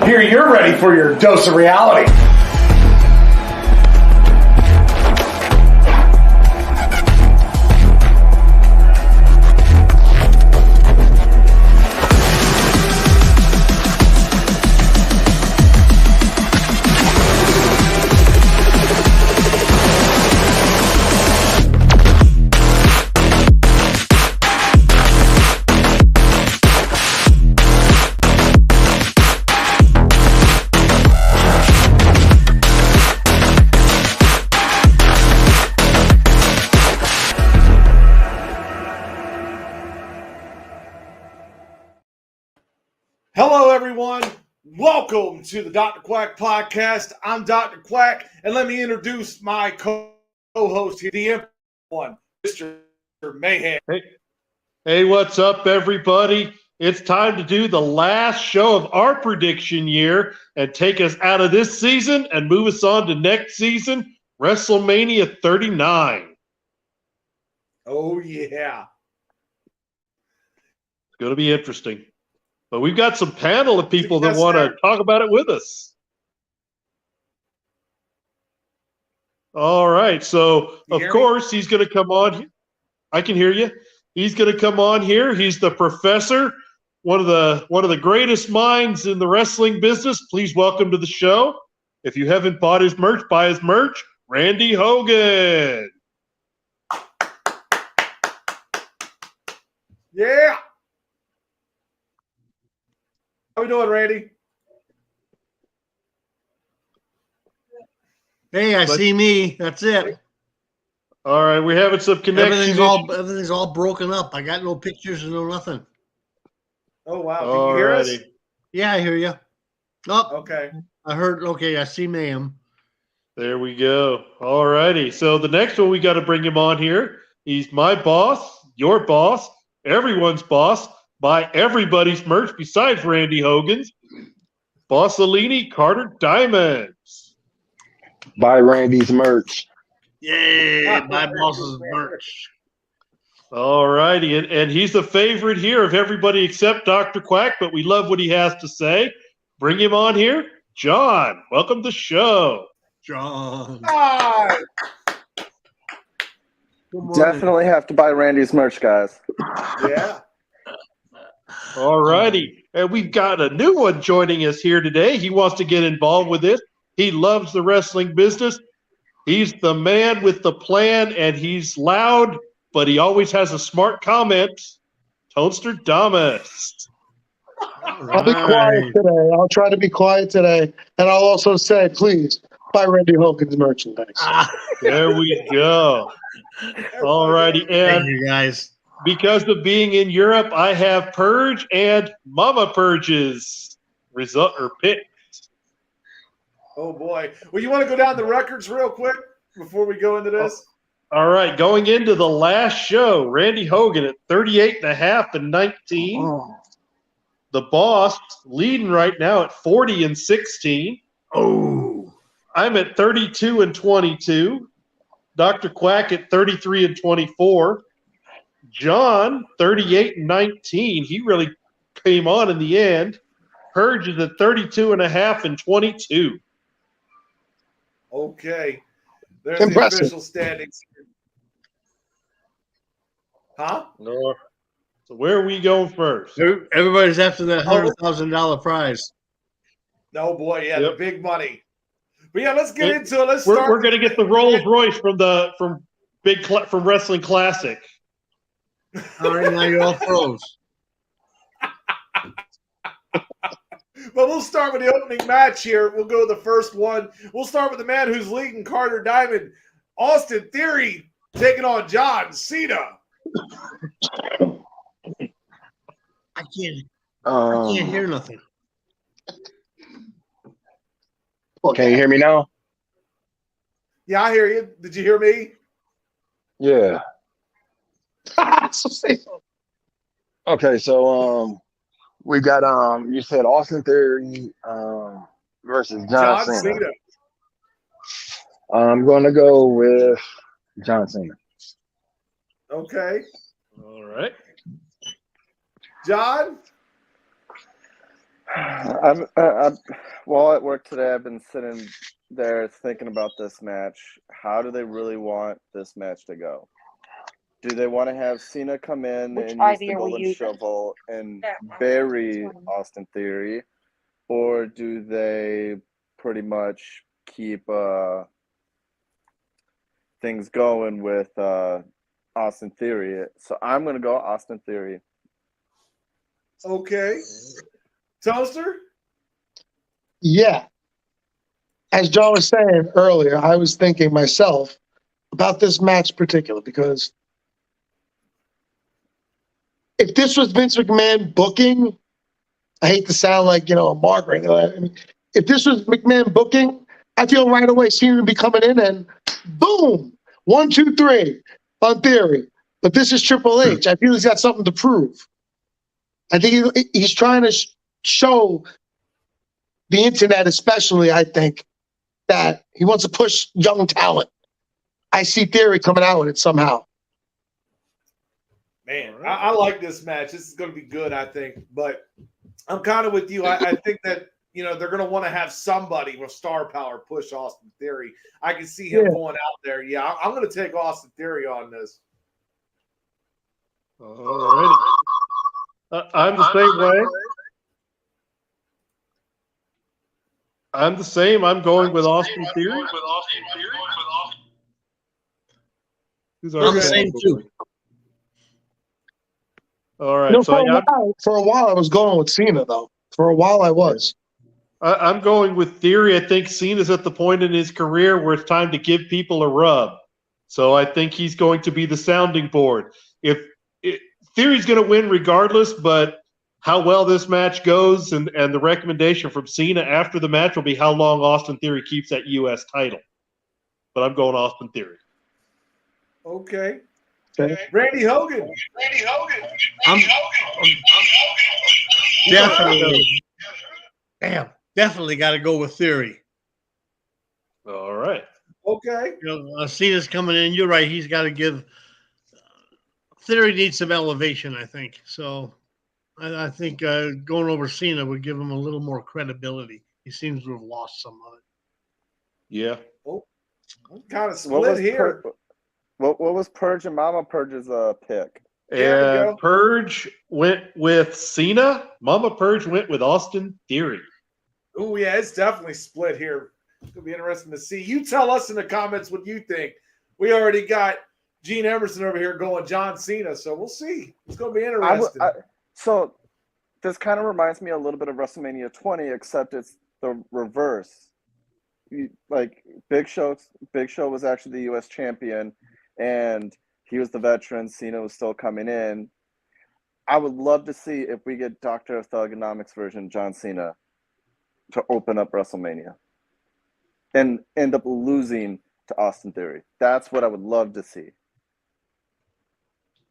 Here you're ready for your dose of reality. Hello, everyone. Welcome to the Dr. Quack podcast. I'm Dr. Quack, and let me introduce my co-host here, the one, Mr. Mayhem. Hey, what's up, everybody? It's time to do the last show of our prediction year and take us out of this season and move us on to next season, WrestleMania 39. Oh, yeah. It's going to be interesting. But we've got some panel of people that want to talk about it with us. All right. So, of course, he's going to come on. I can hear you. He's going to come on here. He's the professor, one of the greatest minds in the wrestling business. Please welcome to the show. If you haven't bought his merch, buy his merch. Randy Hogan. Yeah. How we doing, Randy? Hey, I see me. That's it. All right, we're having some connection. Everything's all broken up. I got no pictures and no nothing. Oh, wow. Can you hear us? Yeah, I hear you. Oh, okay. I heard. Okay, I see ma'am. There we go. All righty. So the next one, we got to bring him on here. He's my boss, your boss, everyone's boss. Buy everybody's merch besides Randy Hogan's. Bossolini Carter Diamonds. Buy Randy's merch. Yeah, my boss's merch. All righty. And he's the favorite here of everybody except Dr. Quack, but we love what he has to say. Bring him on here. John, welcome to the show. John. Hi. Definitely have to buy Randy's merch, guys. Yeah. All righty. And we've got a new one joining us here today. He wants to get involved with this. He loves the wrestling business. He's the man with the plan, and he's loud, but he always has a smart comment. Toadster Damas. I'll be quiet today. I'll try to be quiet today. And I'll also say, please, buy Randy Hogan's merchandise. There we go. All righty. And thank you, guys. because of being in Europe, I have Purge and Mama Purge's result or pick. Oh, boy. Well, you want to go down the records real quick before we go into this? All right. Going into the last show, Randy Hogan at 38.5 and 19. Oh. The Boss leading right now at 40 and 16. Oh. I'm at 32 and 22. Dr. Quack at 33 and 24. John, 38 and 19. He really came on in the end. Purge is at 32.5 and 22. Okay. There's Impressive. the official standings. Huh? No. So where are we going first? Everybody's after that $100,000 prize. No, boy. Yeah, Yep. the big money. But, yeah, let's get into it. Let's start. We're going to get the Rolls Royce from Wrestling Classic. All right, now you're all pros. But we'll start with the opening match here. We'll go with the first one. We'll start with the man who's leading, Carter Diamond. Austin Theory taking on John Cena. I can't hear nothing. Can you hear me now? Yeah, I hear you. Did you hear me? Yeah. So say so. Okay, so we got you said Austin Theory versus John Cena. I'm gonna go with John Cena. Okay. All right. John? I'm while at work today, I've been sitting there thinking about this match. How do they really want this match to go? Do they want to have Cena come in and use the golden shovel and bury Austin Theory, or do they pretty much keep things going with Austin Theory? So I'm going to go Austin Theory. Okay. Toaster? Yeah. As John was saying earlier, I was thinking myself about this match particular because if this was Vince McMahon booking, I hate to sound like, a Margaret. I mean, if this was McMahon booking, I feel right away Cena would be coming in and boom, 1, 2, 3 on Theory. But this is Triple H. I feel he's got something to prove. I think he's trying to show the internet, especially, I think, that he wants to push young talent. I see Theory coming out with it somehow. Man, I like this match. This is going to be good, I think. But I'm kind of with you. I think that, they're going to want to have somebody with star power push Austin Theory. I can see him going out there. Yeah, I'm going to take Austin Theory on this. All righty. I'm the same way. I'm the same. I'm going with Austin Theory. Who's our I'm the same too. All right. For a while, I was going with Cena, though. For a while, I was. I'm going with Theory. I think Cena's at the point in his career where it's time to give people a rub. So I think he's going to be the sounding board. Theory's going to win regardless, but how well this match goes and the recommendation from Cena after the match will be how long Austin Theory keeps that U.S. title. But I'm going Austin Theory. Okay. Randy Hogan. Definitely got to go with Theory. All right. Okay. Cena's coming in. You're right. He's got to give. Theory needs some elevation, I think. So I think going over Cena would give him a little more credibility. He seems to have lost some of it. Yeah. Oh, I'm kind of split here. What was Purge and Mama Purge's pick? And Purge went with Cena. Mama Purge went with Austin Theory. Oh, yeah, it's definitely split here. It's going to be interesting to see. You tell us in the comments what you think. We already got Gene Emerson over here going John Cena, so we'll see. It's going to be interesting. So this kind of reminds me a little bit of WrestleMania 20, except it's the reverse. Big Show was actually the U.S. champion, and he was the veteran. Cena was still coming in. I would love to see if we get Dr. of Thugonomics version John Cena to open up WrestleMania and end up losing to Austin Theory. That's what I would love to see.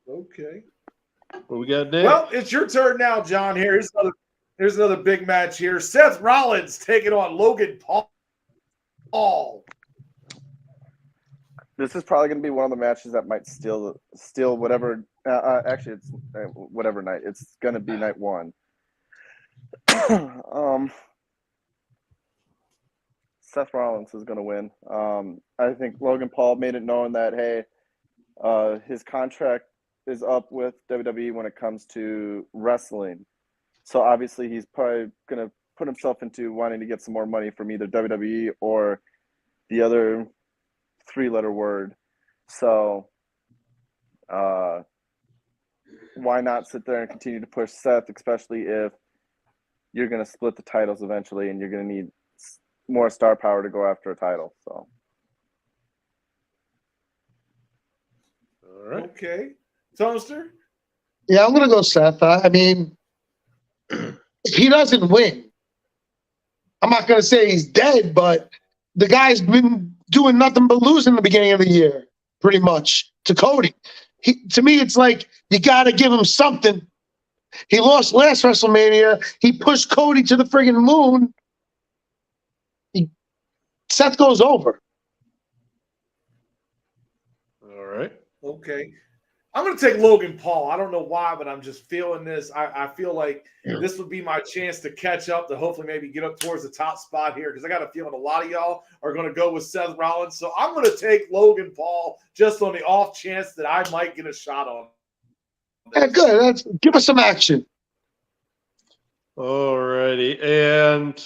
Okay. What we got next? Well, it's your turn now, John. Here's another big match here. Seth Rollins taking on Logan Paul. This is probably going to be one of the matches that might steal whatever. Actually, it's whatever night. It's going to be night one. Seth Rollins is going to win. I think Logan Paul made it known that, hey, his contract is up with WWE when it comes to wrestling. So obviously he's probably going to put himself into wanting to get some more money from either WWE or the other three-letter word. So why not sit there and continue to push Seth, especially if you're going to split the titles eventually and you're going to need more star power to go after a title. So. All right. Okay. Toaster? Yeah, I'm going to go Seth. I mean, if he doesn't win, I'm not going to say he's dead, but the guy's been doing nothing but losing the beginning of the year, pretty much, to Cody. To me, it's like you got to give him something. He lost last WrestleMania. He pushed Cody to the friggin' moon. Seth goes over. All right. Okay. I'm going to take Logan Paul. I don't know why, but I'm just feeling this. I feel like this would be my chance to catch up, to hopefully maybe get up towards the top spot here, because I got a feeling a lot of y'all are going to go with Seth Rollins. So I'm going to take Logan Paul just on the off chance that I might get a shot on. Yeah, good. Give us some action. All righty. And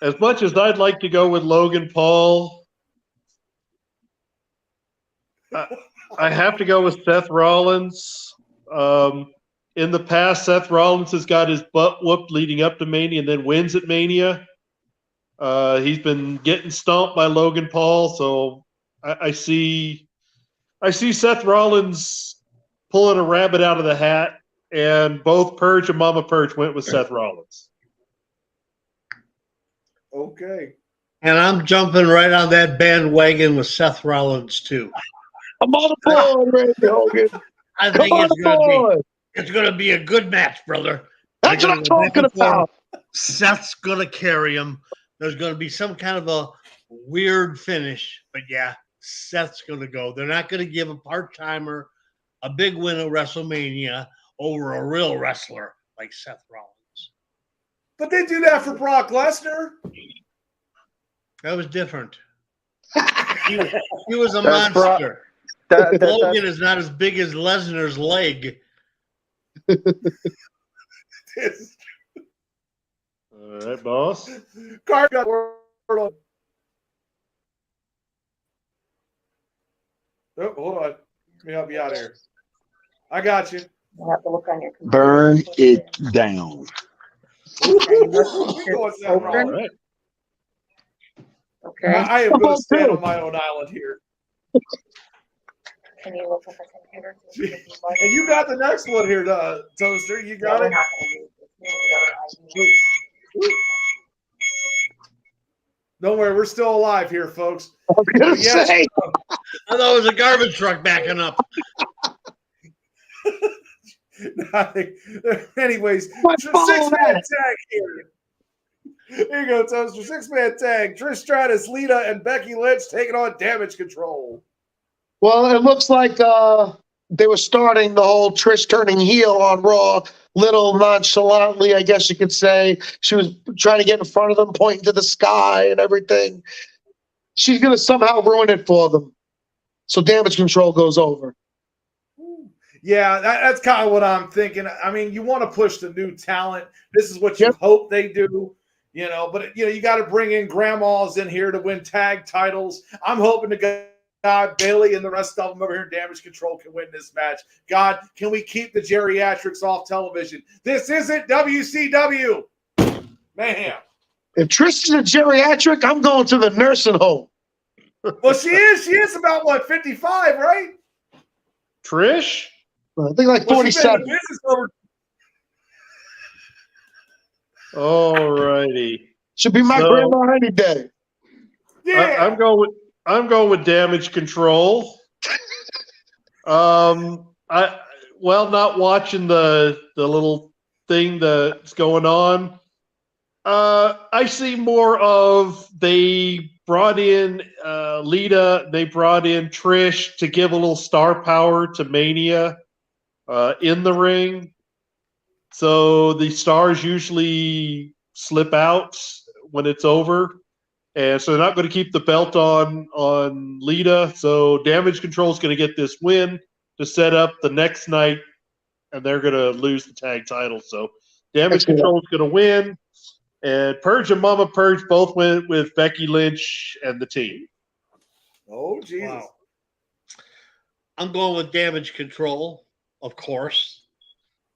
as much as I'd like to go with Logan Paul, I have to go with Seth Rollins. In the past, Seth Rollins has got his butt whooped leading up to Mania and then wins at Mania. He's been getting stomped by Logan Paul, so I see Seth Rollins pulling a rabbit out of the hat, and both Purge and Mama Purge went with Seth Rollins. Okay. And I'm jumping right on that bandwagon with Seth Rollins too. I'm on the board, Randy Hogan. I Come think on it's gonna be a good match, brother. That's They're what I'm gonna go back talking and forth. about. Seth's gonna carry him. There's gonna be some kind of a weird finish, but yeah, Seth's gonna go. They're not gonna give a part-timer a big win at WrestleMania over a real wrestler like Seth Rollins. But they do that for Brock Lesnar. That was different. He was a That's monster. That, Logan is not as big as Lesnar's leg. All right, boss. Card got word on. Oh, hold on. Let me help you out here. I got you. You have to look on your computer. Burn it down. We going Seth All Rollins. right. Okay. I am going to stand on my own island here. Can you look at the computer? to see if you like And it? you got the next one here, Toaster. You No, got we're it? not gonna use it. It's the other ID. Don't worry, we're still alive here, folks. I was gonna Yes. say. I thought it was a garbage truck backing up. Anyways, Let's follow six-man that. tag here. Here you go, Toaster. Six-man tag. Trish Stratus, Lita, and Becky Lynch taking on Damage Control. Well, it looks like they were starting the whole Trish turning heel on Raw, little nonchalantly, I guess you could say. She was trying to get in front of them, pointing to the sky and everything. She's going to somehow ruin it for them. So Damage Control goes over. Yeah, that's kind of what I'm thinking. I mean, you want to push the new talent. This is what you Yep. hope they do, but you got to bring in grandmas in here to win tag titles. I'm hoping to God Bailey and the rest of them over here in Damage Control can win this match. God, can we keep the geriatrics off television? This isn't WCW. Man. If Trish is a geriatric, I'm going to the nursing home. Well, she is. She is about, 55, right? Trish? I think like Well, she's been in 47. the business over. All righty. Should be my So- grandma any day. Yeah. I'm going with Damage Control. Not watching the little thing that's going on. I see more of they brought in Lita, they brought in Trish to give a little star power to Mania in the ring. So the stars usually slip out when it's over. And so they're not going to keep the belt on Lita. So Damage Control is going to get this win to set up the next night, and they're going to lose the tag title. So Damage Control is going to win. And Purge and Mama Purge both went with Becky Lynch and the team. Oh, Jesus. Wow. I'm going with Damage Control, of course.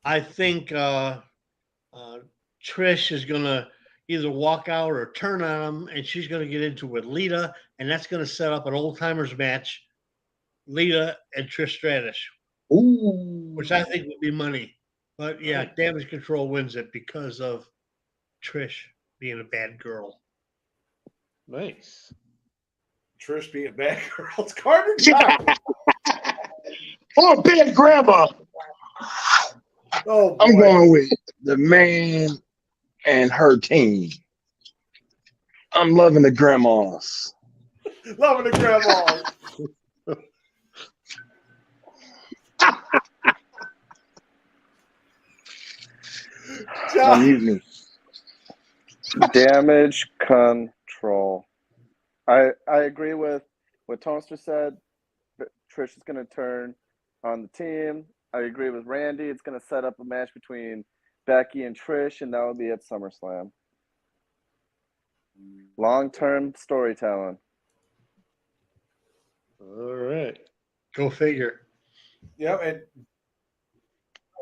I think Trish is going to either walk out or turn on him, and she's going to get into it with Lita, and that's going to set up an old-timers match, Lita and Trish Stratus, Ooh. which I think would be money. But, yeah, Damage Control wins it because of Trish being a bad girl. Nice. Trish being a bad girl. It's Carter. Or bad grandma. Oh, boy. I'm going with the man and her team. I'm loving the grandmas. Loving the grandmas. Don't mute me. Damage control. I agree with what Toaster said. Trish is going to turn on the team. I agree with Randy. It's going to set up a match between Becky and Trish, and that will be at SummerSlam. Long-term storytelling. All right. Go figure. Yep,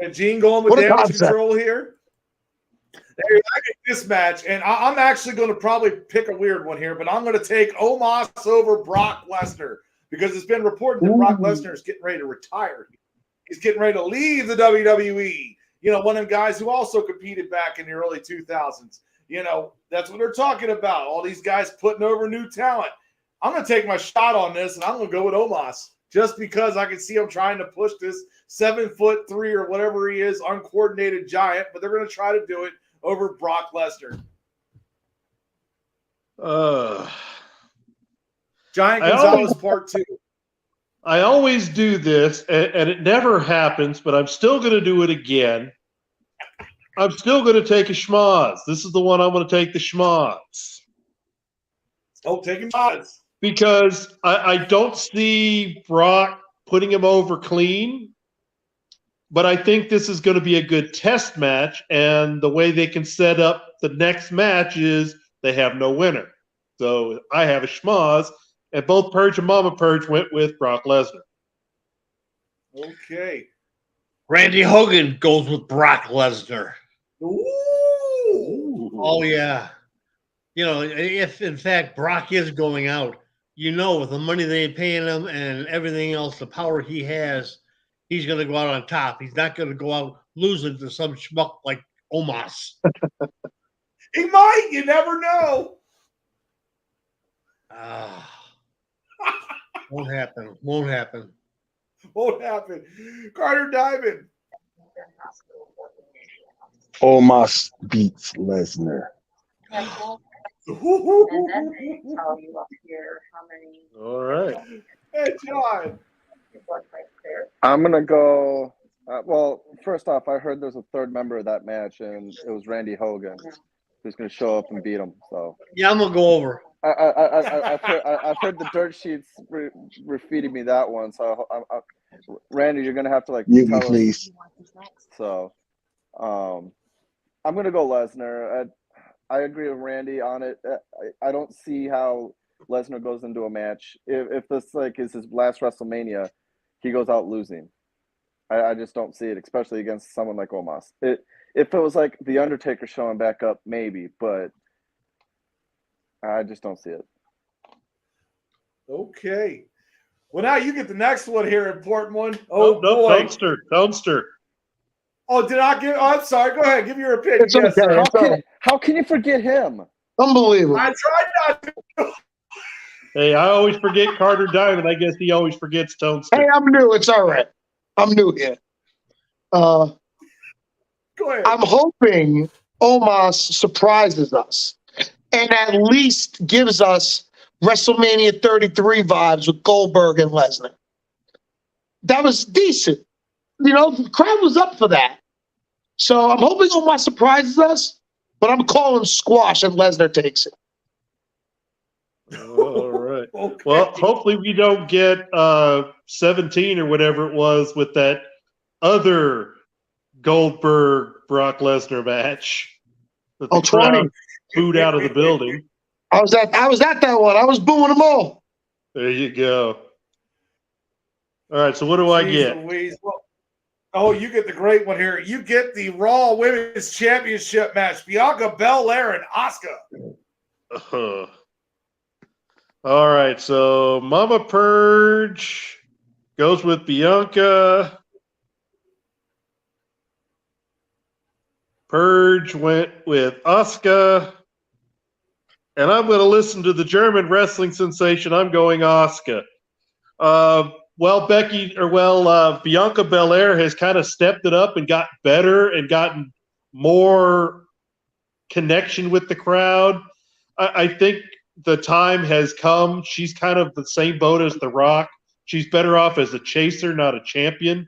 and Gene going with What a damage concept. control here. Hey, I get this match, and I'm actually going to probably pick a weird one here, but I'm going to take Omos over Brock Lesnar because it's been reported that Brock Lesnar is getting ready to retire. He's getting ready to leave the WWE. You know, one of them guys who also competed back in the early 2000s. You know, that's what they're talking about. All these guys putting over new talent. I'm going to take my shot on this, and I'm going to go with Omos just because I can see him trying to push this 7'3" or whatever he is, uncoordinated giant, but they're going to try to do it over Brock Lesnar. Giant Gonzalez part 2. I always do this, and it never happens, but I'm still going to do it again. I'm still going to take a schmoz. This is the one I'm going to take the schmoz. Oh, taking shots. Because I don't see Brock putting him over clean, but I think this is going to be a good test match, and the way they can set up the next match is they have no winner. So I have a schmoz, and both Purge and Mama Purge went with Brock Lesnar. Okay. Randy Hogan goes with Brock Lesnar. Ooh. Oh, yeah. You know, if in fact Brock is going out, you know, with the money they're paying him and everything else, the power he has, he's going to go out on top. He's not going to go out losing to some schmuck like Omos. He might. You never know. Won't happen. Won't happen. Won't happen. Carter Diamond. Omos beats Lesnar. And then they tell you up here how many. All right. Hey, John. Your blood type there. I'm going to go well, first off, I heard there's a third member of that match, and it was Randy Hogan who's going to show up and beat him. So Yeah, I'm going to go over. I've heard the dirt sheets were feeding me that one. So Randy, you're going to have to Mute me, tell us. please. So I'm going to go Lesnar. I agree with Randy on it. I don't see how Lesnar goes into a match. If this is his last WrestleMania, he goes out losing. I just don't see it, especially against someone like Omos. If it was like The Undertaker showing back up, maybe, but I just don't see it. Okay. Well, now you get the next one here, important one. Oh, no, boy. Toadster. Oh, did I give? Oh, I'm sorry. Go ahead. Give me your opinion. It's okay. Sir. How can you forget him? Unbelievable. I tried not to. Hey, I always forget Carter Diamond. I guess he always forgets Toadster. Hey, I'm new. It's all right. I'm new here. Go ahead. I'm hoping Omos surprises us and at least gives us WrestleMania 33 vibes with Goldberg and Lesnar. That was decent. You know, the crowd was up for that. So I'm hoping Omos surprises us, but I'm calling squash and Lesnar takes it. All right. Okay. Well, hopefully we don't get 17 or whatever it was with that other Goldberg Brock Lesnar match that the 20. crowd booed out of the building. I was at that one. I was booing them all. There you go. All right, so what do I Jeez get? Louise. Well, oh, you get the great one here. You get the Raw Women's Championship match. Bianca Belair and Asuka. All right, so Mama Purge goes with Bianca. Purge went with Asuka. And I'm going to listen to the German wrestling sensation. I'm going Asuka. Bianca Belair has kind of stepped it up and got better and gotten more connection with the crowd. I think the time has come. She's kind of the same boat as The Rock. She's better off as a chaser, not a champion.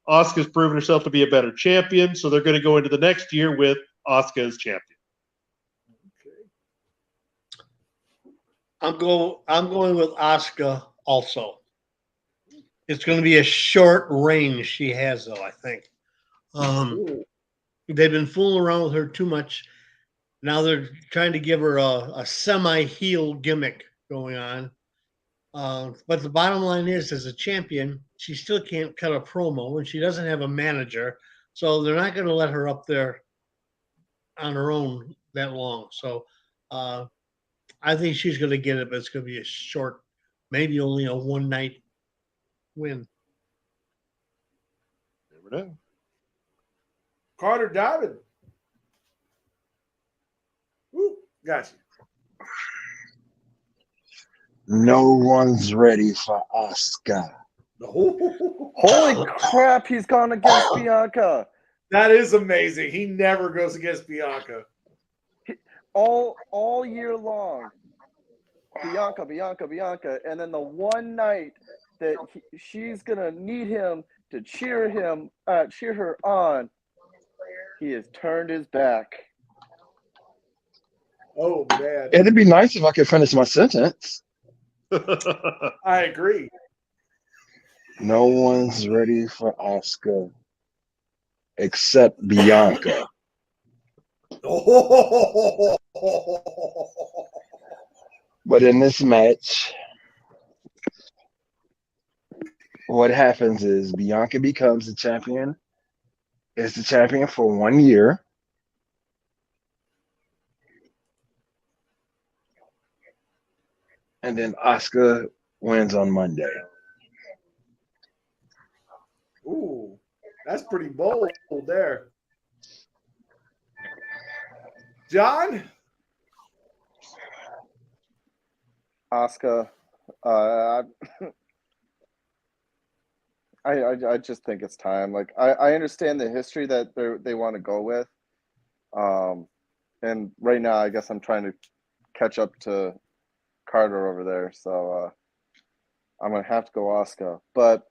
Asuka's proven herself to be a better champion, so they're going to go into the next year with Asuka as champion. I'm going with Asuka also. It's going to be a short reign she has, though, I think. They've been fooling around with her too much. Now they're trying to give her a semi-heel gimmick going on. But the bottom line is, as a champion, she still can't cut a promo, and she doesn't have a manager. So they're not going to let her up there on her own that long. So I think she's going to get it, but it's going to be a short, maybe only a one-night win. Never know. Carter David. Woo, gotcha. No one's ready for Asuka. Holy crap, he's gone against Bianca. That is amazing. He never goes against Bianca. All year long. Bianca. And then the one night that she's going to need him to cheer her on, he has turned his back. Oh, man. It'd be nice if I could finish my sentence. I agree. No one's ready for Asuka except Bianca. But in this match, what happens is Bianca becomes the champion, is the champion for 1 year. And then Asuka wins on Monday. Ooh, that's pretty bold there. John? Asuka, I just think it's time. Like I understand the history that they want to go with, and right now I guess I'm trying to catch up to Carter over there, so I'm gonna have to go Asuka. But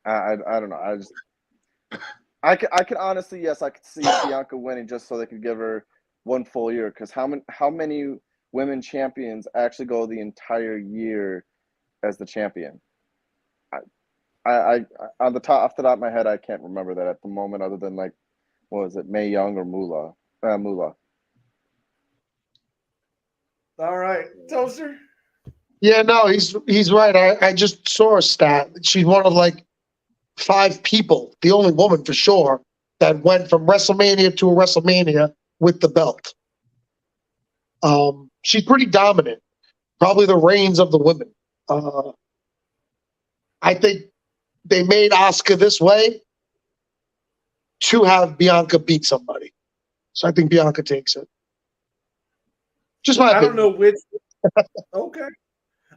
I don't know. I can honestly, yes, I could see Bianca winning just so they could give her one full year. Because how many women champions actually go the entire year as the champion? I off the top of my head, I can't remember that at the moment, other than like, what was it, Mae Young or Moolah? Moolah. All right. Toaster? Yeah, no, he's right. I just saw a stat. She's one of like 5 people, the only woman for sure, that went from WrestleMania to a WrestleMania with the belt. She's pretty dominant. Probably the reigns of the women. I think they made Asuka this way to have Bianca beat somebody. So I think Bianca takes it. Just my opinion. I don't know which. Okay.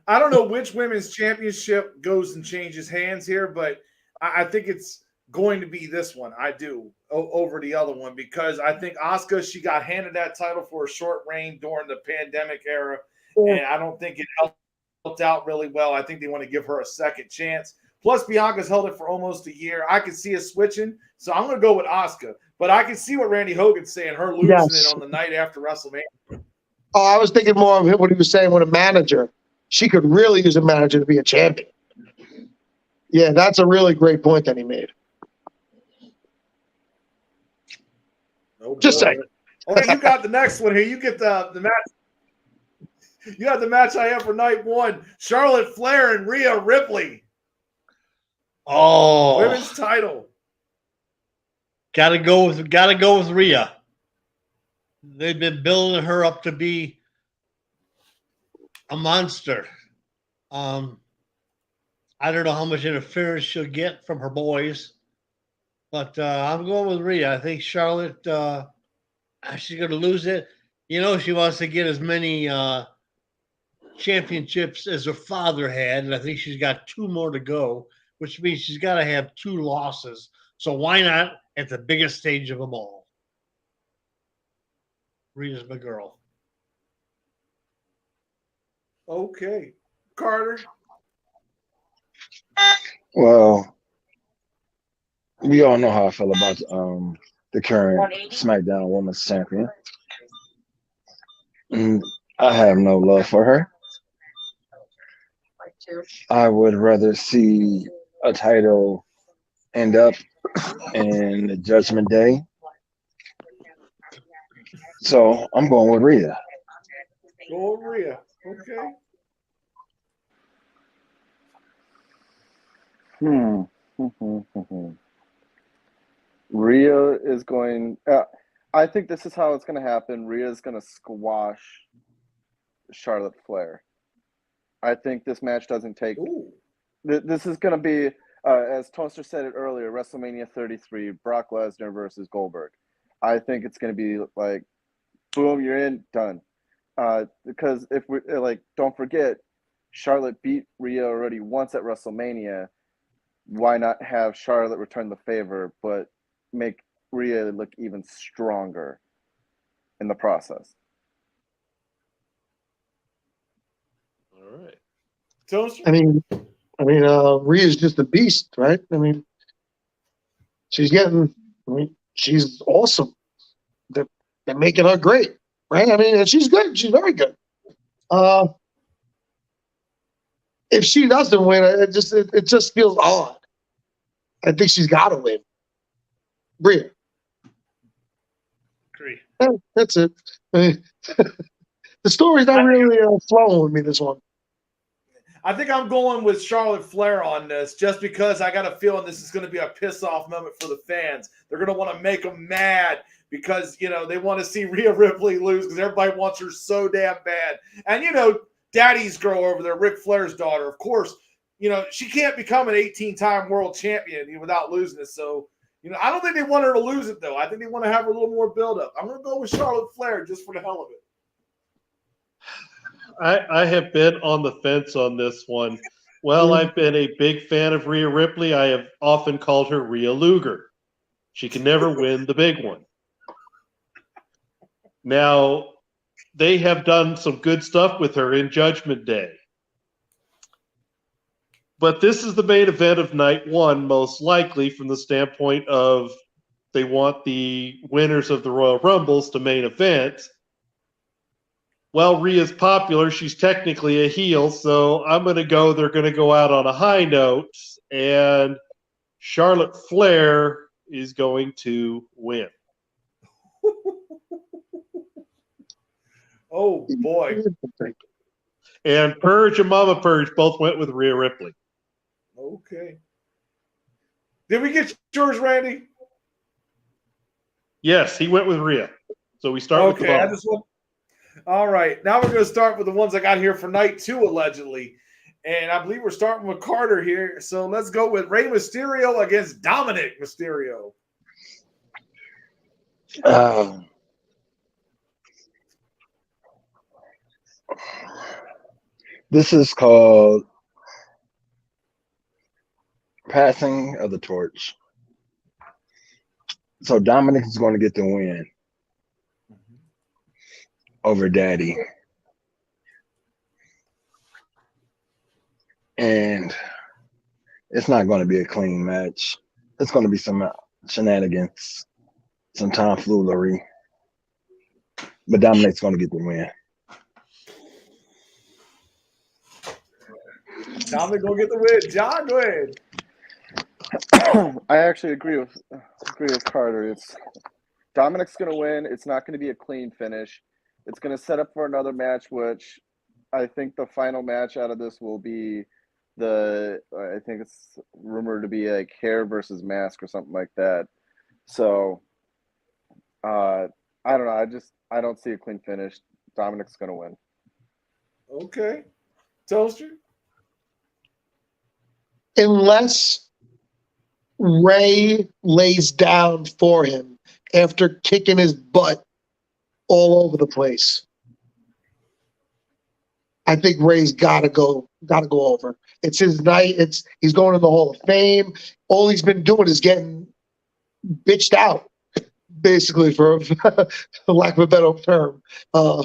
I don't know which women's championship goes and changes hands here, but I think it's going to be this one. I do over the other one because I think Asuka, she got handed that title for a short reign during the pandemic era, and I don't think it helped out really well. I think they want to give her a second chance. Plus, Bianca's held it for almost a year. I could see it switching, so I'm going to go with Asuka. But I can see what Randy Hogan's saying, her losing it on the night after WrestleMania. Oh, I was thinking more of what he was saying with a manager. She could really use a manager to be a champion. Yeah, that's a really great point that he made. Just saying. Okay, you got the next one here. You get the match. You got the match I have for night 1. Charlotte Flair and Rhea Ripley. Oh, Women's title. Gotta go with Rhea. They've been building her up to be a monster. I don't know how much interference she'll get from her boys, but I'm going with Rhea. I think Charlotte, she's going to lose it. You know, she wants to get as many championships as her father had, and I think she's got 2 more to go, which means she's got to have 2 losses. So why not at the biggest stage of them all? Rhea's my girl. Okay. Carter. Well, we all know how I feel about the current SmackDown Women's Champion. And I have no love for her. I would rather see a title end up in the Judgment Day. So I'm going with Rhea. Go with Rhea. Okay. Rhea is going. I think this is how it's going to happen. Rhea is going to squash Charlotte Flair. I think this match doesn't take. This is going to be, as Toaster said it earlier, WrestleMania 33, Brock Lesnar versus Goldberg. I think it's going to be like, boom, you're in, done. Because if we don't forget, Charlotte beat Rhea already once at WrestleMania. Why not have Charlotte return the favor, but make Rhea look even stronger in the process? All right. Toaster? I mean, Rhea's just a beast, right? I mean, she's awesome. They're making her great, right? I mean, and she's good. She's very good. If she doesn't win, it just feels odd. I think she's got to win. Rhea. Agree. That's it. I mean, the story's not really flowing with me this one. I think I'm going with Charlotte Flair on this just because I got a feeling this is going to be a piss-off moment for the fans. They're going to want to make them mad because, they want to see Rhea Ripley lose because everybody wants her so damn bad. And, Daddy's girl over there, Ric Flair's daughter, of course, she can't become an 18-time world champion without losing it. So, I don't think they want her to lose it, though. I think they want to have a little more build-up. I'm going to go with Charlotte Flair just for the hell of it. I have been on the fence on this one. Well, I've been a big fan of Rhea Ripley. I have often called her Rhea Luger. She can never win the big one. Now, they have done some good stuff with her in Judgment Day. But this is the main event of night one, most likely from the standpoint of they want the winners of the Royal Rumbles to main event. Well, Rhea's popular. She's technically a heel, so I'm going to go. They're going to go out on a high note, and Charlotte Flair is going to win. Oh, boy. And Purge and Mama Purge both went with Rhea Ripley. Okay. Did we get yours, Randy? Yes, he went with Rhea. So we start with the bottom. All right. Now we're going to start with the ones I got here for night two, allegedly. And I believe we're starting with Carter here. So let's go with Rey Mysterio against Dominic Mysterio. This is called passing of the torch. So Dominic is going to get the win over Daddy. And it's not going to be a clean match. It's going to be some shenanigans, some tomfoolery. But Dominic's going to get the win. Dominic going to get the win. John, go ahead. I actually agree with Carter. Dominic's going to win. It's not going to be a clean finish. It's going to set up for another match, which I think the final match out of this will be I think it's rumored to be like hair versus mask or something like that. So, I don't know. I don't see a clean finish. Dominic's going to win. Okay. Toaster? Unless Ray lays down for him after kicking his butt all over the place, I think Ray's got to go over. It's his night. He's going to the Hall of Fame. All he's been doing is getting bitched out, basically, for lack of a better term. I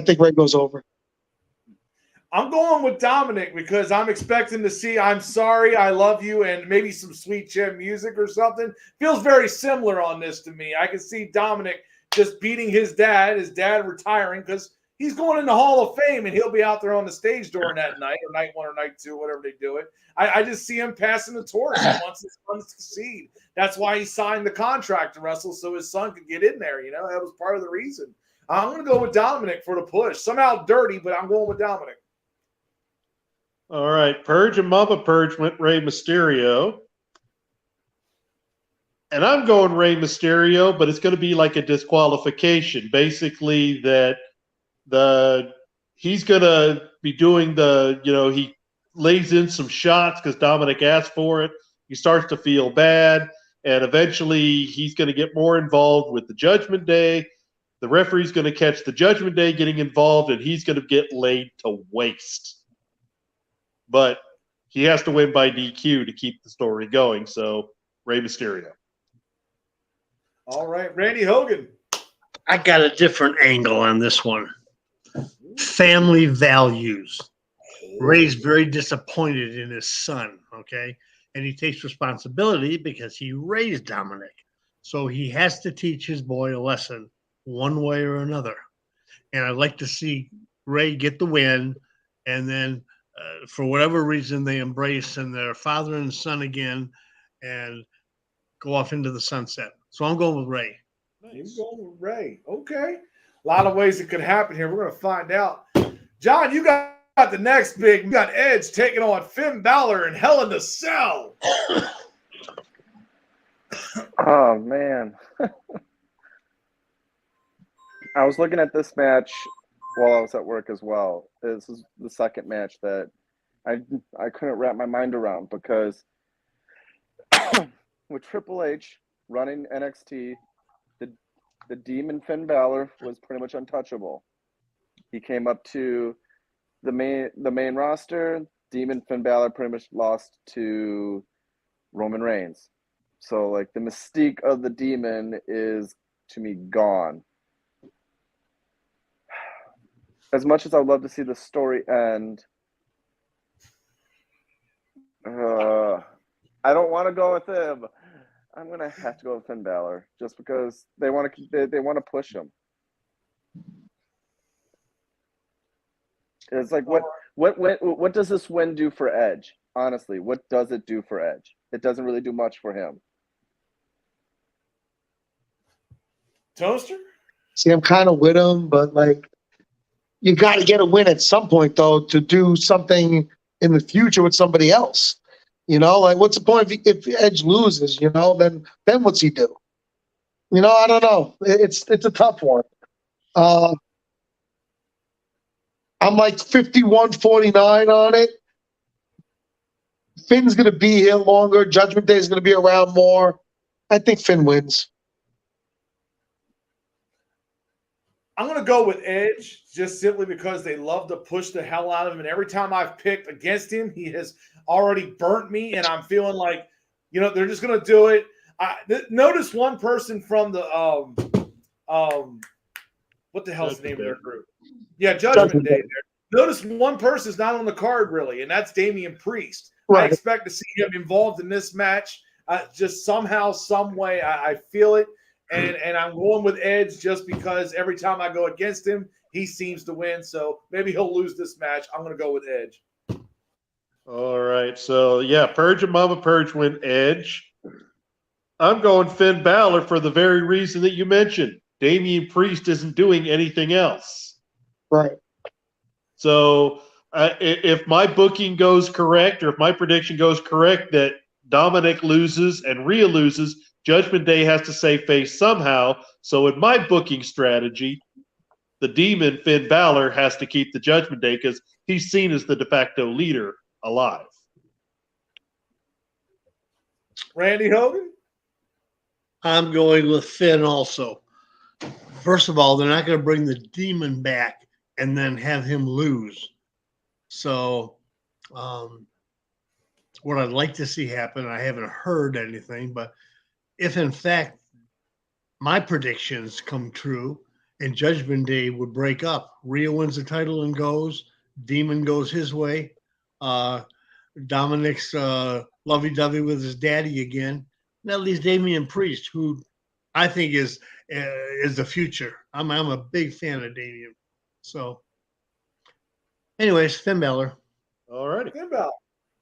think Ray goes over. I'm going with Dominic because I'm expecting to see "I'm Sorry, I Love You" and maybe some Sweet Chin music or something. Feels very similar on this to me. I can see Dominic just beating his dad retiring because he's going in the Hall of Fame and he'll be out there on the stage during that night or night one or night two, whatever they do it. I just see him passing the torch. He wants his son to succeed. That's why he signed the contract to wrestle so his son could get in there. You know, that was part of the reason. I'm going to go with Dominic for the push. Somehow dirty, but I'm going with Dominic. All right, Purge and Mama Purge went Rey Mysterio. And I'm going Rey Mysterio, but it's going to be like a disqualification. Basically, that he's going to be doing he lays in some shots because Dominic asked for it. He starts to feel bad, and eventually he's going to get more involved with the Judgment Day. The referee's going to catch the Judgment Day getting involved, and he's going to get laid to waste. But he has to win by DQ to keep the story going. So Rey Mysterio. All right, Randy Hogan. I got a different angle on this one. Family values. Ray's very disappointed in his son, okay? And he takes responsibility because he raised Dominic. So he has to teach his boy a lesson one way or another. And I'd like to see Ray get the win, and then for whatever reason, they embrace and they're father and son again and go off into the sunset. So I'm going with Ray. Nice. You're going with Ray. Okay. A lot of ways it could happen here. We're going to find out. John, you got the next big. We got Edge taking on Finn Balor in Hell in a Cell. Oh, man. I was looking at this match while I was at work as well. This is the second match that I couldn't wrap my mind around because with Triple H running NXT, the Demon Finn Balor was pretty much untouchable. He came up to the main roster. Demon Finn Balor pretty much lost to Roman Reigns. So like the mystique of the Demon is to me gone. As much as I'd love to see the story end, I don't want to go with him. I'm gonna have to go with Finn Balor just because they want to push him. It's like what does this win do for Edge? Honestly, what does it do for Edge? It doesn't really do much for him. Toaster? See, I'm kind of with him, but like, you got to get a win at some point, though, to do something in the future with somebody else. You know, like, what's the point if Edge loses? You know, then what's he do? You know, I don't know. It's a tough one. I'm like 51-49 on it. Finn's going to be here longer. Judgment Day is going to be around more. I think Finn wins. I'm going to go with Edge just simply because they love to push the hell out of him. And every time I've picked against him, he has already burnt me. And I'm feeling like, you know, they're just going to do it. Notice one person from the, what the hell's the name of their group? Yeah, Judgment Day. Notice one person's not on the card really, and that's Damian Priest. Right. I expect to see him involved in this match just somehow, some way. I feel it. And I'm going with Edge just because every time I go against him, he seems to win. So maybe he'll lose this match. I'm going to go with Edge. All right. So, yeah, Purge and Mama Purge win Edge. I'm going Finn Balor for the very reason that you mentioned. Damian Priest isn't doing anything else. Right. So if my booking goes correct, or if my prediction goes correct that Dominic loses and Rhea loses, Judgment Day has to save face somehow. So in my booking strategy, the Demon, Finn Balor, has to keep the Judgment Day because he's seen as the de facto leader alive. Randy Hogan? I'm going with Finn also. First of all, they're not going to bring the Demon back and then have him lose. So what I'd like to see happen, I haven't heard anything, but if in fact my predictions come true and Judgment Day would break up, Rhea wins the title and goes, Demon goes his way. Dominic's lovey-dovey with his daddy again. And that leaves Damian Priest, who I think is the future. I'm a big fan of Damian. So, anyways, Finn Balor. All righty. Good about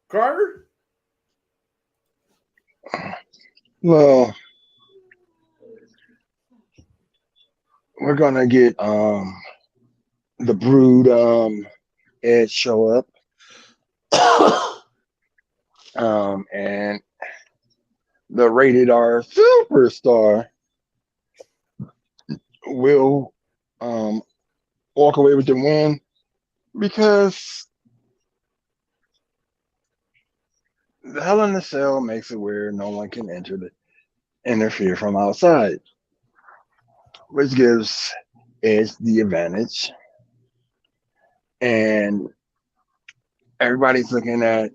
Carter. Well, we're gonna get the Brood Edge show up. And the Rated R Superstar will walk away with the win because the Hell in the Cell makes it where no one can interfere from outside, which gives Edge the advantage. And everybody's looking at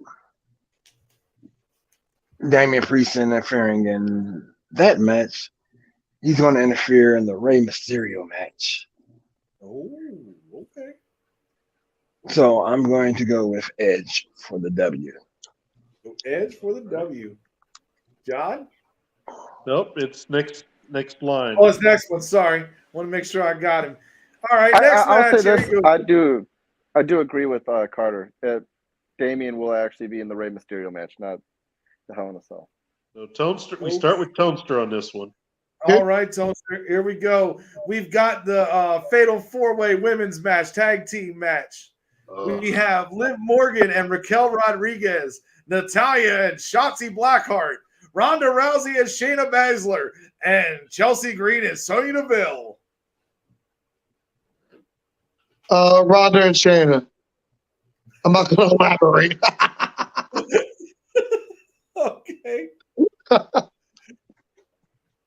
Damian Priest interfering in that match. He's going to interfere in the Rey Mysterio match. Oh, okay. So I'm going to go with Edge for the W. So Edge for the W. John? Nope, it's next line. Oh, it's next one. Sorry. Want to make sure I got him. All right, next I'll match. say Here this. you go. I do agree with Carter. Damian will actually be in the Rey Mysterio match, not the Hell in a Cell. So Tonester, we start with Tonester on this one. All right, Tonester, here we go. We've got the Fatal 4-Way Women's Match, Tag Team Match. We have Liv Morgan and Raquel Rodriguez, Natalya and Shotzi Blackheart, Ronda Rousey and Shayna Baszler, and Chelsea Green and Sonya Deville. Ronda and Shayna. I'm not going to elaborate. Okay.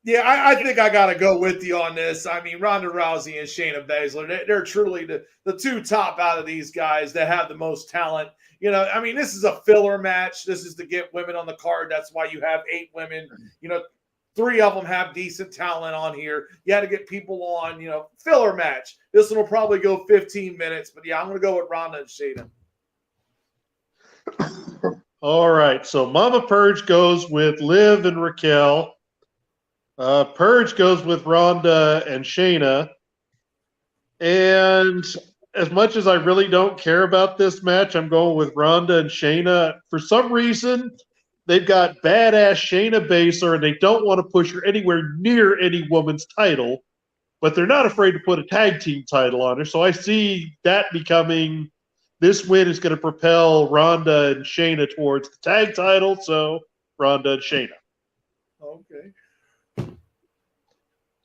Yeah, I think I got to go with you on this. I mean, Ronda Rousey and Shayna Baszler, they're truly the two top out of these guys that have the most talent. You know, I mean, this is a filler match. This is to get women on the card. That's why you have 8 women. You know, 3 of them have decent talent on here. You had to get people on, you know, filler match. This one will probably go 15 minutes. But, yeah, I'm going to go with Ronda and Shayna. All right, so Mama Purge goes with Liv and Raquel. Purge goes with Ronda and Shayna. And as much as I really don't care about this match, I'm going with Ronda and Shayna. For some reason, they've got badass Shayna Baszler, and they don't want to push her anywhere near any woman's title, but they're not afraid to put a tag team title on her. So I see that becoming this win is going to propel Ronda and Shayna towards the tag title. So Ronda and Shayna. Okay.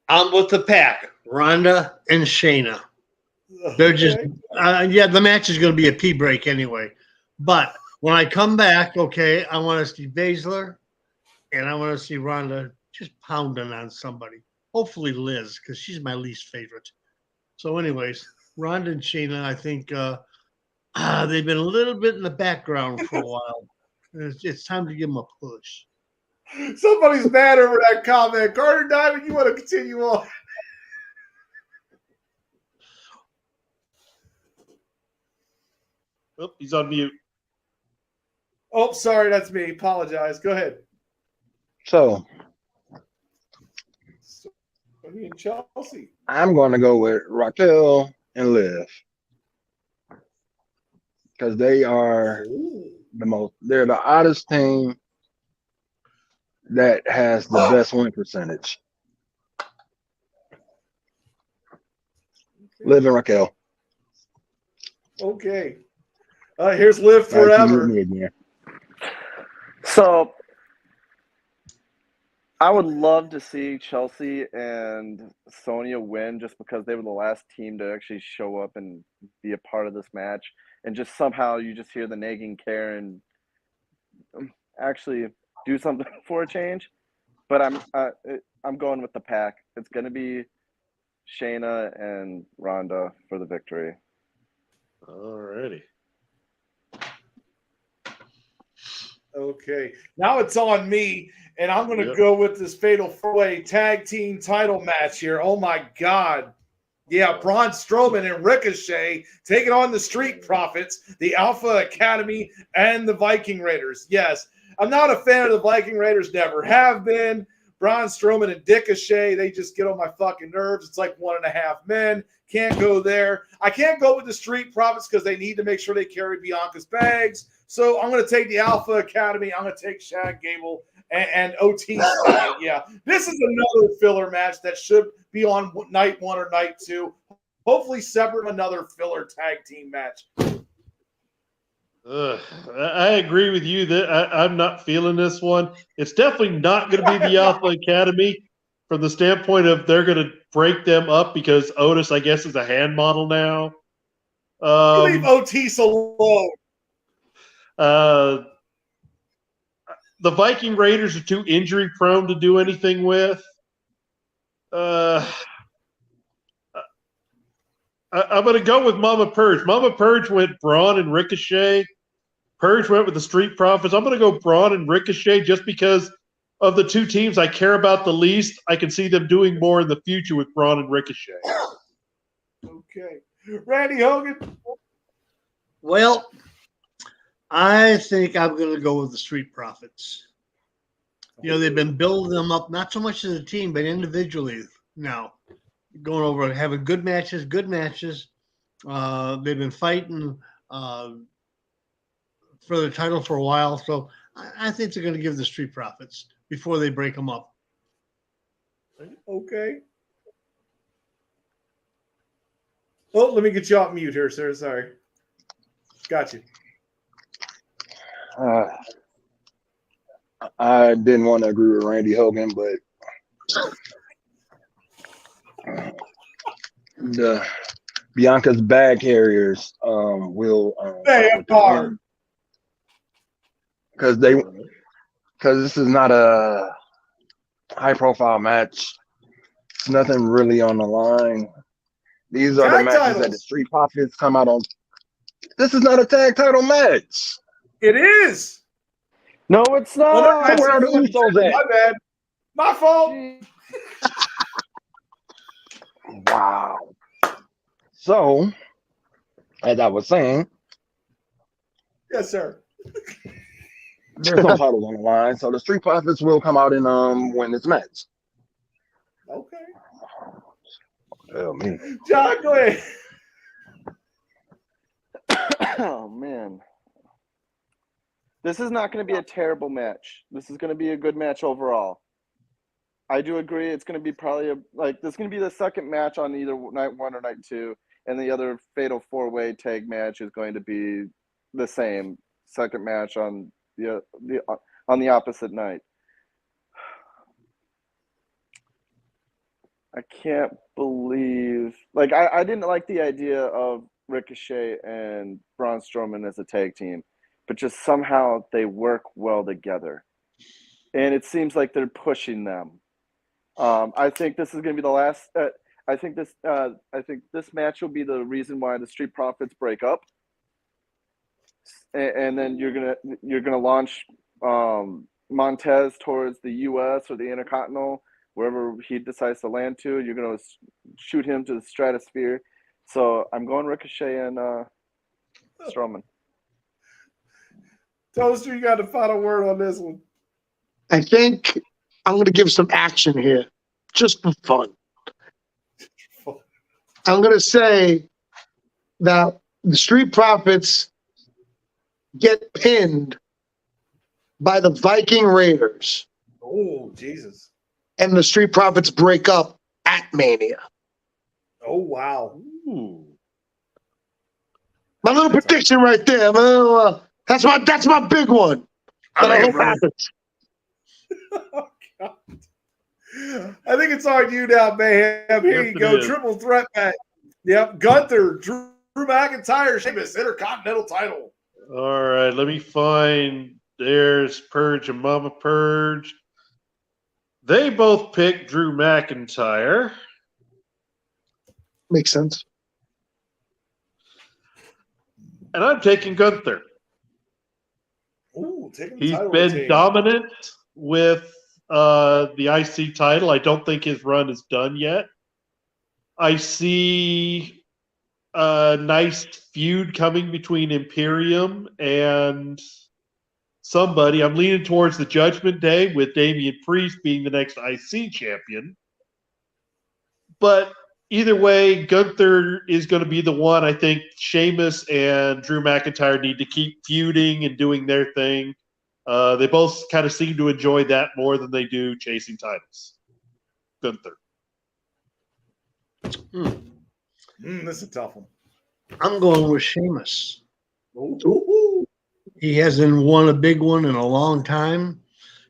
I'm with the pack. Ronda and Shayna. They're just, the match is going to be a pee break anyway. But when I come back, okay, I want to see Baszler and I want to see Ronda just pounding on somebody. Hopefully Liz, because she's my least favorite. So anyways, Ronda and Shayna, I think they've been a little bit in the background for a while. It's time to give them a push. Somebody's mad over that comment. Carter Diamond, you want to continue on? Oh, he's on mute. Oh, sorry, that's me. Apologize. Go ahead. So Me and Chelsea. I'm going to go with Raquel and Liv because they are they're the oddest team that has the best win percentage. Liv and Raquel. Okay. Here's Liv Forever. Me again. So I would love to see Chelsea and Sonya win just because they were the last team to actually show up and be a part of this match. And just somehow you just hear the nagging Karen actually do something for a change. But I'm going with the pack. It's going to be Shayna and Ronda for the victory. All righty. Okay. Now it's on me, and I'm going to go with this Fatal 4-Way Tag Team title match here. Oh, my God. Yeah, Braun Strowman and Ricochet taking on the Street Profits, the Alpha Academy, and the Viking Raiders. Yes, I'm not a fan of the Viking Raiders, never have been. Braun Strowman and Ricochet, they just get on my fucking nerves. It's like 1.5 men. Can't go there. I can't go with the Street Profits because they need to make sure they carry Bianca's bags. So I'm going to take the Alpha Academy. I'm going to take Shad Gable and OT side. Yeah, this is another filler match that should be on night 1 or night 2. Hopefully separate another filler tag team match. I agree with you that I'm not feeling this one. It's definitely not going to be the Alpha Academy from the standpoint of they're going to break them up because Otis, I guess, is a hand model now. Leave Otis alone. The Viking Raiders are too injury prone to do anything with. I'm going to go with Mama Purge. Mama Purge went Braun and Ricochet. Purge went with the Street Profits. I'm going to go Braun and Ricochet just because of the two teams I care about the least. I can see them doing more in the future with Braun and Ricochet. Okay. Randy Hogan. Well, I think I'm going to go with the Street Profits. You know, they've been building them up, not so much as a team, but individually now. Going over, having good matches. They've been fighting for the title for a while. So I think they're going to give the Street Profits before they break them up. Okay. Oh, let me get you off mute here, sir. Sorry. Got you. I didn't want to agree with Randy Hogan, but the Bianca's bag carriers will because this is not a high profile match. It's nothing really on the line. These are the matches that the Street Profits come out on. This is not a tag title match. It is. No, it's not. Well, Where are the Usos at? My bad. My fault. Wow. So, as I was saying, Yes, sir. there's no titles on the line, so the Street Profits will come out and win this match. Okay. Tell me. John, go ahead. Oh, man. This is not going to be a terrible match. This is going to be a good match overall. I do agree. It's going to be probably this is going to be the second match on either night 1 or night 2, and the other fatal 4-way tag match is going to be the same second match on the opposite night. I can't believe I didn't like the idea of Ricochet and Braun Strowman as a tag team, but just somehow they work well together, and it seems like they're pushing them. I think this is going to be the last. I think this match will be the reason why the Street Profits break up, and then you're gonna launch Montez towards the U.S. or the Intercontinental, wherever he decides to land to. You're gonna shoot him to the stratosphere. So I'm going Ricochet and Strowman. Toaster, you got the final word on this one. I think I'm going to give some action here, just for fun. I'm going to say that the Street Profits get pinned by the Viking Raiders. Oh, Jesus. And the Street Profits break up at Mania. Oh, wow. Ooh. My little prediction right there. That's my big one. That I hope happens. Oh, God. I think it's on you now, Mayhem. Here Yes, you go. it is. Triple threat match. Yep. Gunther, Drew McIntyre, Sheamus, Intercontinental title. All right, let me find. There's Purge and Mama Purge. They both picked Drew McIntyre. Makes sense. And I'm taking Gunther. Ooh, taking the He's title been retain. dominant with the IC title. I don't think his run is done yet. I see a nice feud coming between Imperium and somebody. I'm leaning towards the Judgment Day with Damian Priest being the next IC champion. But either way, Gunther is going to be the one. I think Sheamus and Drew McIntyre need to keep feuding and doing their thing. They both kind of seem to enjoy that more than they do chasing titles. Gunther. This is a tough one. I'm going with Sheamus. Ooh. He hasn't won a big one in a long time.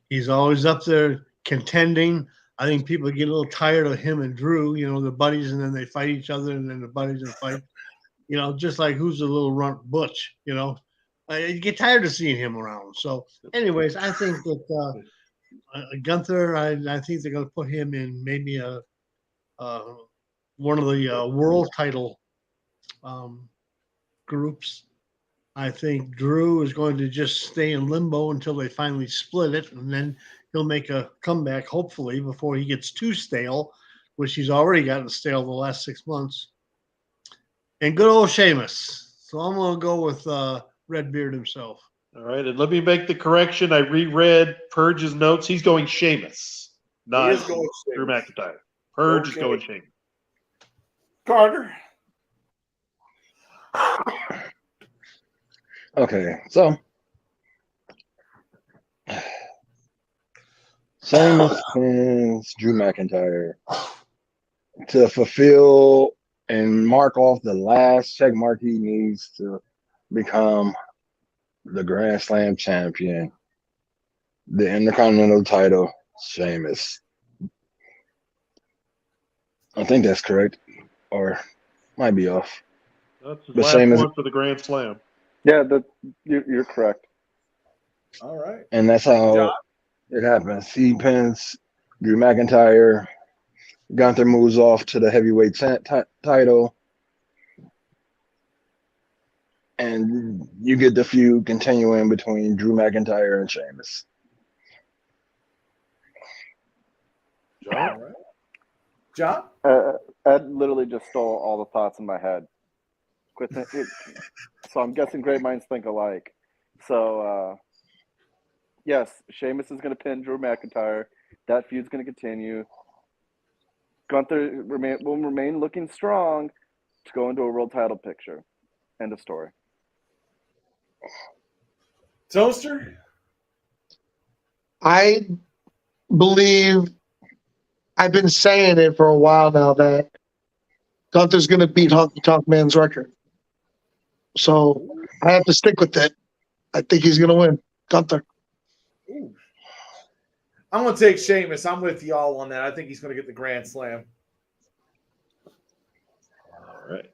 He's always up there contending. I think people get a little tired of him and Drew, the buddies, and then they fight each other, and then the buddies and fight. Just like who's the little runt Butch, you get tired of seeing him around. So, anyways, I think that Gunther, I think they're going to put him in maybe one of the world title groups. I think Drew is going to just stay in limbo until they finally split it, and then he'll make a comeback, hopefully, before he gets too stale, which he's already gotten stale the last 6 months. And good old Sheamus. So I'm going to go with Redbeard himself. All right, and let me make the correction. I reread Purge's notes. He's going Sheamus, not He is going Drew Sheamus. McIntyre. Purge is Okay. going Sheamus. Carter. Okay, so Sheamus pins Drew McIntyre to fulfill and mark off the last check mark he needs to become the Grand Slam champion, the Intercontinental title, Sheamus. I think that's correct, or might be off. That's his But last Sheamus- one for the Grand Slam. Yeah, you're correct. All right. And that's how John? it happens. He pins Drew McIntyre. Gunther moves off to the heavyweight title. And you get the feud continuing between Drew McIntyre and Sheamus. All right. John? Ed literally just stole all the thoughts in my head. So I'm guessing great minds think alike. So, yes, Sheamus is going to pin Drew McIntyre. That feud's going to continue. Gunther will remain looking strong to go into a world title picture. End of story. Toaster? I believe I've been saying it for a while now that Gunther's going to beat Honky Tonk Man's record. So I have to stick with it. I think he's going to win. Gunther. Ooh. I'm going to take Sheamus. I'm with y'all on that. I think he's going to get the Grand Slam. All right.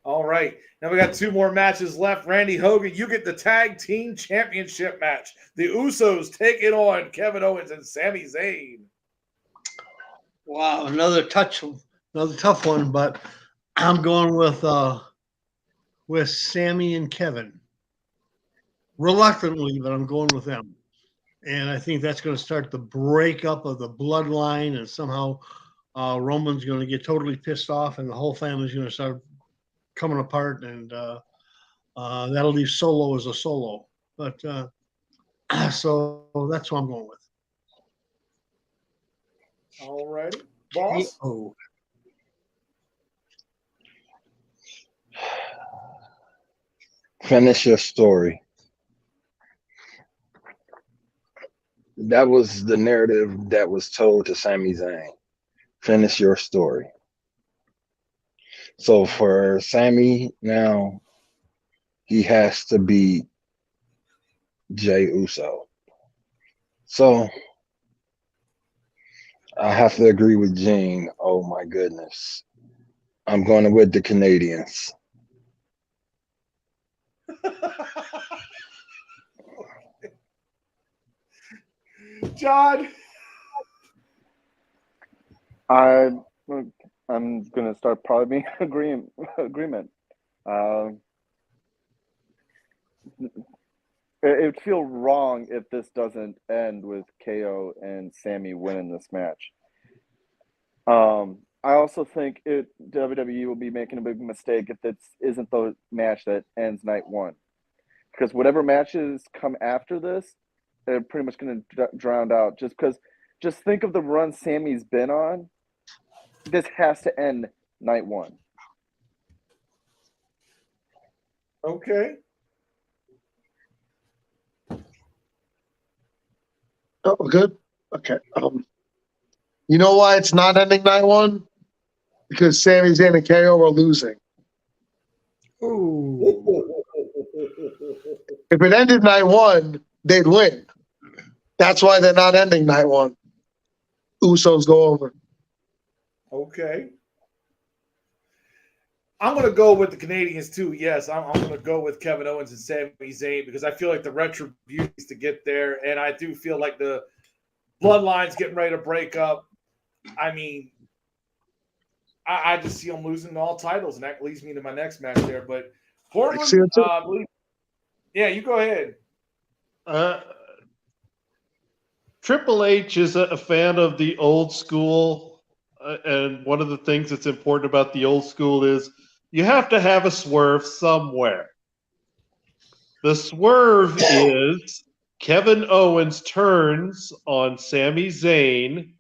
All right. Now we got 2 more matches left. Randy Hogan, you get the Tag Team Championship match. The Usos take it on Kevin Owens and Sami Zayn. Wow, another tough one, but I'm going with Sammy and Kevin. Reluctantly, but I'm going with them. And I think that's going to start the breakup of the bloodline, and somehow Roman's going to get totally pissed off, and the whole family's going to start coming apart, and that'll leave Solo as a solo. But so that's what I'm going with. All right. Boss? Oh, Finish your story. That was the narrative that was told to Sami Zayn. Finish your story. So for Sami now, he has to beat Jey Uso. So I have to agree with Gene. Oh my goodness. I'm going with the Canadians. John? I'm going to start probably being agreement. It would feel wrong if this doesn't end with KO and Sammy winning this match. I also think WWE will be making a big mistake if this isn't the match that ends night one, because whatever matches come after this, they're pretty much going to drown out. Just think of the run Sammy's been on. This has to end night one. Okay. Oh, good. Okay. You know why it's not ending night one? Because Sami Zayn and KO are losing. Ooh. If it ended night one, they'd win. That's why they're not ending night one. Usos go over. Okay. I'm going to go with the Canadians too. Yes, I'm going to go with Kevin Owens and Sami Zayn because I feel like the retribution is to get there, and I do feel like the bloodline's getting ready to break up. I mean, I just see them losing all titles, and that leads me to my next match there. But Portland, yeah, you go ahead. Triple H is a fan of the old school, and one of the things that's important about the old school is you have to have a swerve somewhere. The swerve is Kevin Owens turns on Sami Zayn,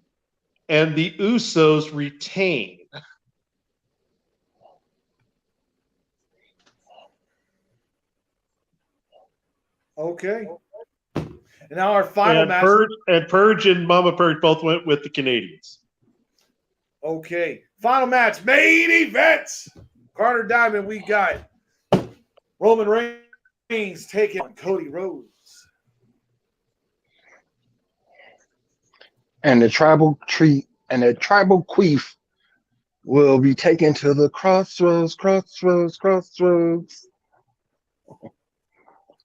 and the Usos retain. Okay. And now our final match. Purge and Mama Purge both went with the Canadians. Okay. Final match. Main event. Carter Diamond, we got Roman Reigns taking on Cody Rhodes. And the tribal queef will be taken to the crossroads.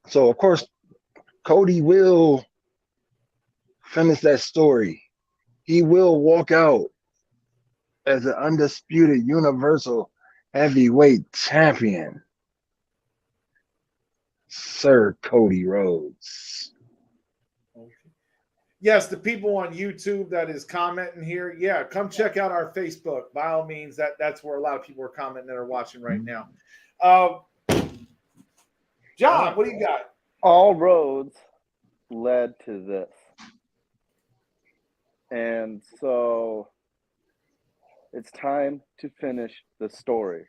So, of course, Cody will finish that story. He will walk out as an undisputed Universal Heavyweight Champion. Sir Cody Rhodes. Yes, the people on YouTube that is commenting here, yeah, come check out our Facebook. By all means, that's where a lot of people are commenting that are watching right now. John, what do you got? All roads led to this. And so it's time to finish the story.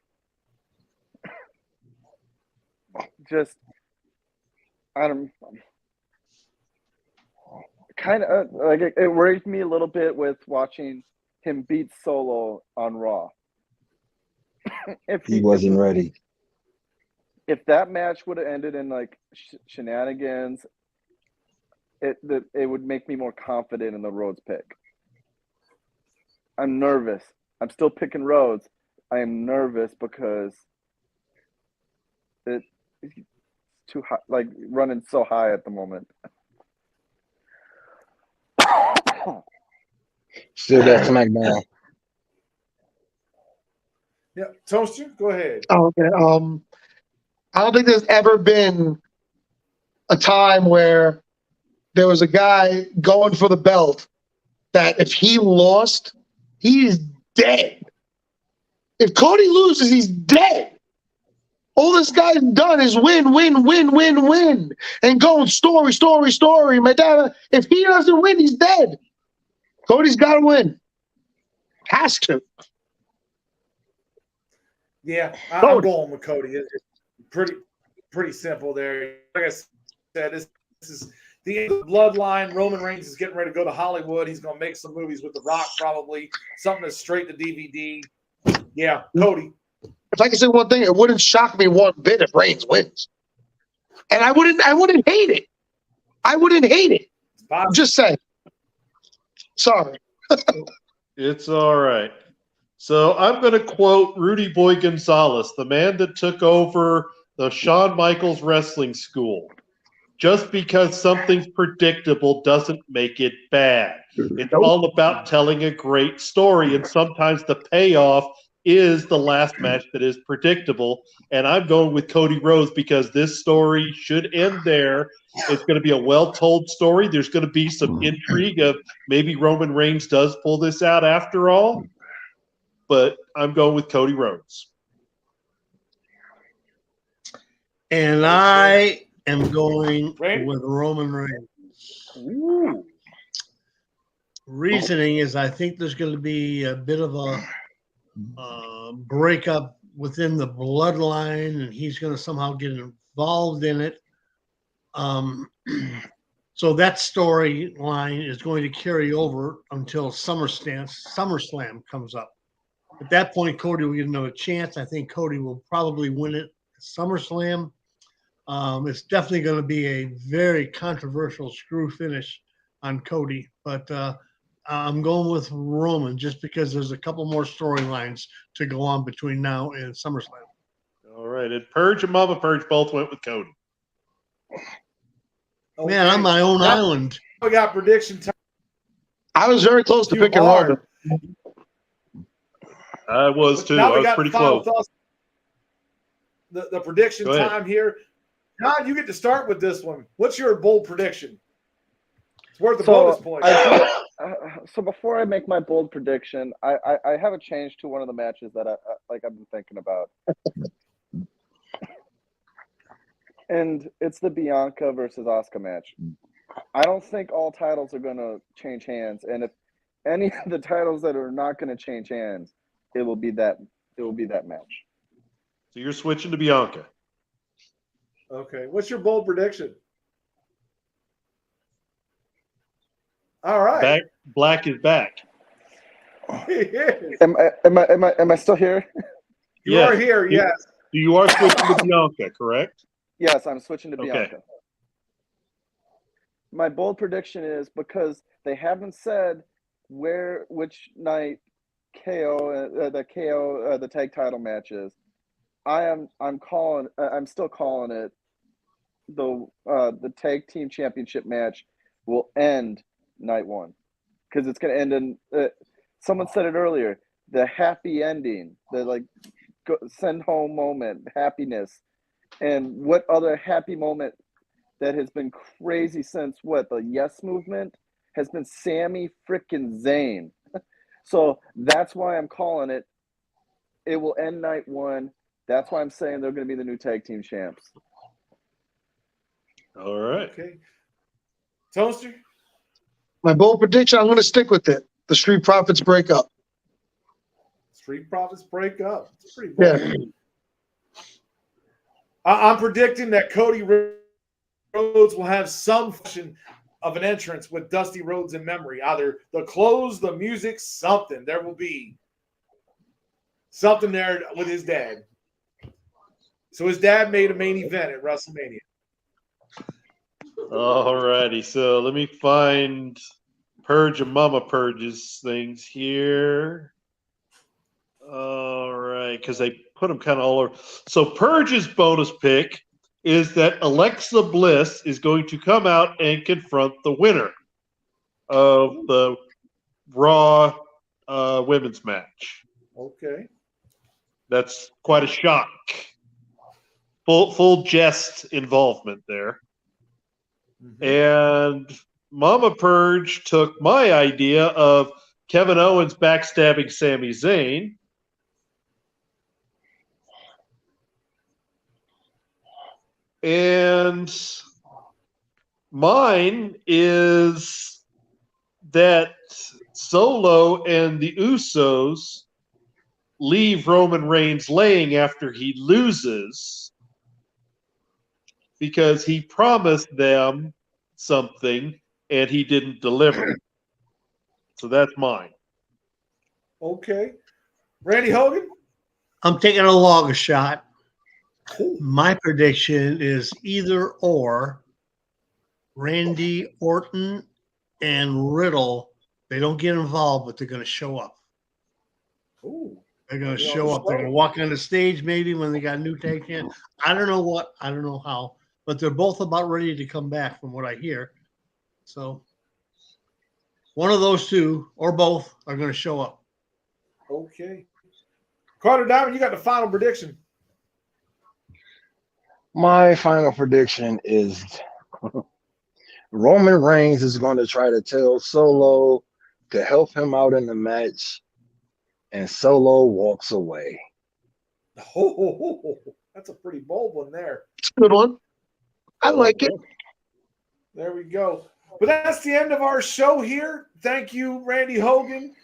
Kind of like it worried me a little bit with watching him beat Solo on Raw. He wasn't ready. If that match would have ended in like shenanigans, it would make me more confident in the Rhodes pick. I'm nervous. I'm still picking Rhodes. I am nervous because it's too high, like running so high at the moment. Still got SmackDown. Yeah, Toaster, go ahead. Okay. I don't think there's ever been a time where there was a guy going for the belt that if he lost, he's dead. If Cody loses, he's dead. All this guy's done is win, and going story. My dad, if he doesn't win, he's dead. Cody's got to win. Has to. Yeah, I'm going with Cody. It's pretty simple there. Like I said, this is the end of the bloodline. Roman Reigns is getting ready to go to Hollywood. He's going to make some movies with The Rock, probably something that's straight to DVD. Yeah, Cody. If I can say one thing, it wouldn't shock me one bit if Reigns wins, and I wouldn't hate it. I wouldn't hate it. I'm just saying. Sorry. It's all right. So I'm going to quote Rudy Boy Gonzalez, the man that took over the Shawn Michaels Wrestling School. Just because something's predictable doesn't make it bad. It's all about telling a great story, and sometimes the payoff is the last match that is predictable. And I'm going with Cody Rhodes because this story should end there. It's going to be a well-told story. There's going to be some intrigue of maybe Roman Reigns does pull this out after all. but I'm going with Cody Rhodes. And I am going Randy? with Roman Reigns. Ooh. Reasoning is I think there's going to be a bit of a breakup within the bloodline, and he's going to somehow get involved in it. So that storyline is going to carry over until SummerSlam comes up. At that point, Cody will get another chance. I think Cody will probably win it at SummerSlam. It's definitely going to be a very controversial screw finish on Cody, but I'm going with Roman just because there's a couple more storylines to go on between now and SummerSlam. All right, and Purge and Mama Purge both went with Cody. Man, I'm my own island. We got prediction time. I was very close to picking Roman. I was too. Now I we was got pretty the final close. thoughts. The prediction Go ahead. time here. John, you get to start with this one. What's your bold prediction? It's worth a bonus point. So before I make my bold prediction, I have a change to one of the matches that I've been thinking about, and it's the Bianca versus Asuka match. I don't think all titles are going to change hands, and if any of the titles that are not going to change hands, it will be that match. So you're switching to Bianca. Okay. What's your bold prediction? All right. Black is back. Am I still here? You are here, yes. You are switching to Bianca, correct? Yes, I'm switching to Okay. Bianca. My bold prediction is because they haven't said which night the tag title match is. I'm still calling it the tag team championship match will end night one, because it's going to end in someone said it earlier, the happy ending, the send home moment, happiness. And what other happy moment that has been crazy since the Yes Movement has been Sami frickin' Zayn. So that's why I'm calling it. It will end night one. That's why I'm saying they're going to be the new tag team champs. All right. Okay. Toaster? My bold prediction, I'm going to stick with it. The Street Profits break up. Street Profits break up. It's pretty bold. Yeah. I'm predicting that Cody Rhodes will have some function of an entrance with Dusty Rhodes in memory. Either the clothes, the music, something. There will be something there with his dad. So his dad made a main event at WrestleMania. All righty. So let me find Purge and Mama Purge's things here. All right, because they put them kind of all over. So Purge's bonus pick is that Alexa Bliss is going to come out and confront the winner of the Raw women's match. Okay. That's quite a shock. Full jest involvement there. And Mama Purge took my idea of Kevin Owens backstabbing Sami Zayn. And mine is that Solo and the Usos leave Roman Reigns laying after he loses because he promised them something and he didn't deliver. So that's mine. Okay. Randy Hogan? I'm taking a long shot. My prediction is either or Randy Orton and Riddle, they don't get involved, but they're going to show up. Ooh. They're going to show up. They're going to walk on the stage maybe when they got a new tag team. I don't know what. I don't know how. But they're both about ready to come back from what I hear. So one of those two or both are going to show up. Okay. Carter Diamond, you got the final prediction. My final prediction is Roman Reigns is going to try to tell Solo to help him out in the match, and Solo walks away. Oh, that's a pretty bold one there. It's a good one. I like it. There we go. But that's the end of our show here. Thank you, Randy Hogan,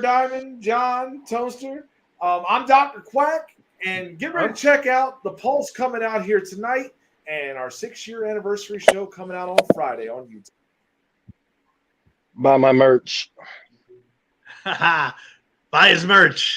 Diamond, John, Toaster. I'm Dr. Quack, and get ready to check out the Pulse coming out here tonight and our 6-year anniversary show coming out on Friday on YouTube. Buy my merch. Buy his merch.